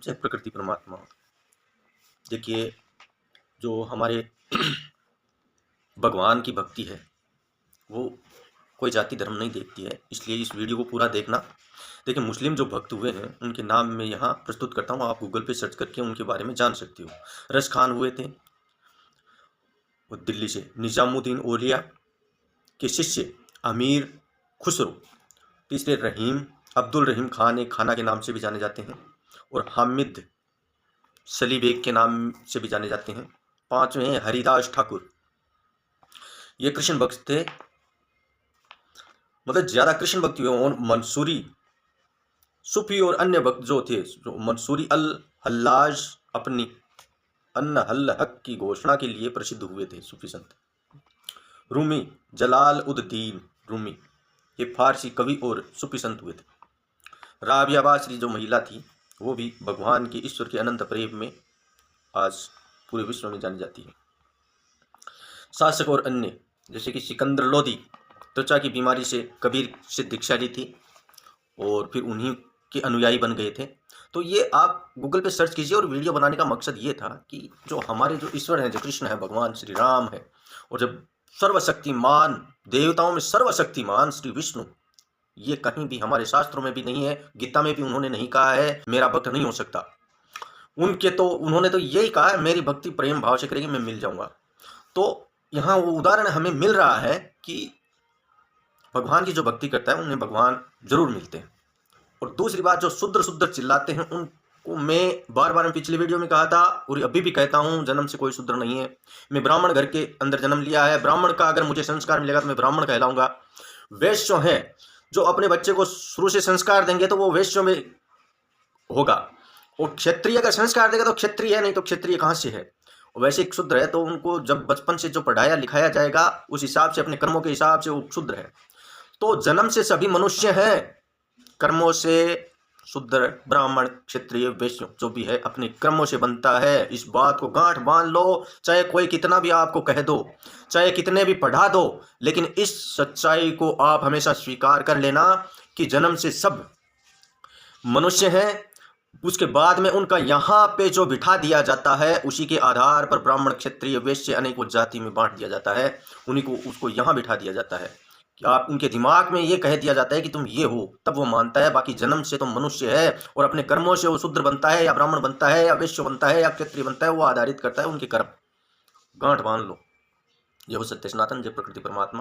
जय प्रकृति परमात्मा। देखिए, जो हमारे भगवान की भक्ति है वो कोई जाति धर्म नहीं देखती है, इसलिए इस वीडियो को पूरा देखना। देखिए, मुस्लिम जो भक्त हुए हैं उनके नाम मैं यहाँ प्रस्तुत करता हूँ, आप गूगल पे सर्च करके उनके बारे में जान सकते हो। रश खान हुए थे वो दिल्ली से, निजामुद्दीन औलिया के शिष्य अमीर खुसरो, तीसरे रहीम अब्दुल रहीम खान, एक खाना के नाम से भी जाने जाते हैं, और हामिद सली बेग के नाम से भी जाने जाते हैं। पांचवें हैं हरिदास ठाकुर, ये कृष्ण भक्त थे, मतलब ज्यादा कृष्ण भक्ति हुए। और मंसूरी सूफी और अन्य भक्त जो थे, जो मंसूरी अल हल्लाज अपनी अन्न हल हक की घोषणा के लिए प्रसिद्ध हुए थे सूफी संत। रूमी जलाल उद दीन रूमी, ये फारसी कवि और सूफी संत हुए थे। राबिया बासरी जो महिला थी वो भी भगवान के ईश्वर के अनंत प्रेम में आज पूरे विश्व में जानी जाती है। शासक और अन्य जैसे कि सिकंदर लोदी त्वचा की बीमारी से कबीर से दीक्षा ली थी और फिर उन्हीं के अनुयायी बन गए थे। तो ये आप गूगल पे सर्च कीजिए, और वीडियो बनाने का मकसद ये था कि जो हमारे जो ईश्वर हैं, जो कृष्ण है, भगवान श्री राम है, और जब सर्वशक्तिमान देवताओं में सर्वशक्तिमान श्री विष्णु, ये कहीं भी हमारे शास्त्रों में भी नहीं है, गीता में भी उन्होंने नहीं कहा है मेरा भक्त नहीं हो सकता। उन्होंने तो यही कहा है मेरी भक्ति प्रेम भाव से करेगी मैं मिल जाऊंगा। तो यहाँ वो उदाहरण हमें मिल रहा है कि भगवान की जो भक्ति करता है उन्हें भगवान जरूर मिलते हैं। और दूसरी बात, जो शुद्र शुद्र चिल्लाते हैं उनको मैं बार बार पिछले वीडियो में कहा था और अभी भी कहता हूँ, जन्म से कोई शुद्र नहीं है। मैं ब्राह्मण घर के अंदर जन्म लिया है, ब्राह्मण का अगर मुझे संस्कार मिलेगा तो मैं ब्राह्मण कहलाऊंगा। वैश्य है जो अपने बच्चे को शुरू से संस्कार देंगे तो वो वैश्य में होगा, और क्षत्रिय का संस्कार देगा तो क्षत्रिय है, नहीं तो क्षत्रिय कहाँ से है। वैसे एक शुद्र है तो उनको जब बचपन से जो पढ़ाया लिखाया जाएगा उस हिसाब से, अपने कर्मों के हिसाब से वो शुद्र है। तो जन्म से सभी मनुष्य हैं, कर्मों से शूद्र ब्राह्मण क्षत्रिय वैश्य जो भी है अपने कर्मों से बनता है। इस बात को गांठ बांध लो, चाहे कोई कितना भी आपको कह दो, चाहे कितने भी पढ़ा दो, लेकिन इस सच्चाई को आप हमेशा स्वीकार कर लेना कि जन्म से सब मनुष्य हैं। उसके बाद में उनका यहाँ पे जो बिठा दिया जाता है उसी के आधार पर ब्राह्मण क्षत्रिय वैश्य अनेकों जाति में बांट दिया जाता है, उन्हीं को उसको यहाँ बिठा दिया जाता है कि आप उनके दिमाग में ये कह दिया जाता है कि तुम ये हो, तब वो मानता है। बाकी जन्म से तो मनुष्य है और अपने कर्मों से वो शूद्र बनता है या ब्राह्मण बनता है या वैश्य बनता है या क्षत्रिय बनता है, वो आधारित करता है उनके कर्म। गांठ बांध लो। यह हो सत्य सनातन, जय प्रकृति परमात्मा।